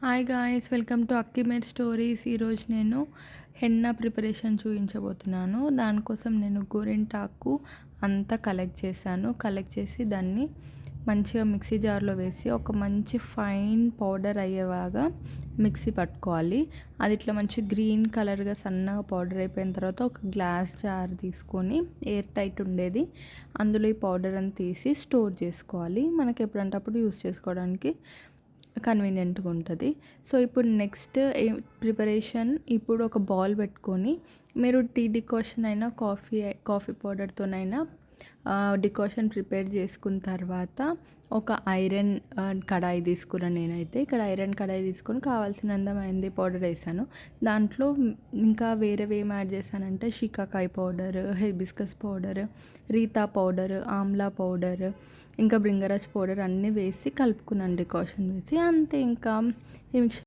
Hi guys, welcome to అక్కిమేర్ stories. ఈరోజు నేను హెన్నా ప్రిపరేషన్ చూపించబోతున్నాను. దానికోసం నేను గోరింటాకు అంతా కలెక్ట్ చేసి దాన్ని మంచిగా మిక్సీ జార్లో వేసి ఒక మంచి ఫైన్ పౌడర్ అయ్యేలాగా మిక్సీ పట్టుకోవాలి. అది ఇట్లా మంచి గ్రీన్ కలర్గా సన్నగా పౌడర్ అయిపోయిన తర్వాత ఒక గ్లాస్ జార్ తీసుకొని ఎయిర్ టైట్ ఉండేది అందులో ఈ పౌడర్ అని తీసి స్టోర్ చేసుకోవాలి. మనకి ఎప్పుడంటే అప్పుడు యూస్ చేసుకోవడానికి కన్వీనియంట్గా ఉంటుంది. సో ఇప్పుడు నెక్స్ట్ ప్రిపరేషన్, ఇప్పుడు ఒక బౌల్ పెట్టుకొని మీరు టీ డికాషన్ అయినా కాఫీ పౌడర్తోనైనా డికాషన్ ప్రిపేర్ చేసుకున్న తర్వాత ఒక ఐరన్ కడాయి తీసుకున్నాను. నేనైతే ఇక్కడ ఐరన్ కడాయి తీసుకొని కావాల్సినంత మెంతి పౌడర్ వేసాను. దాంట్లో ఇంకా వేరేవి ఏం యాడ్ చేశానంటే shikakai powder, hibiscus powder, Rita powder, Amla powder, ఇంకా బ్రింగరాజ్ పౌడర్ అన్నీ వేసి కలుపుకున్నాను డికాషన్ వేసి. అంతే, ఇంకా ఈ మిక్చర్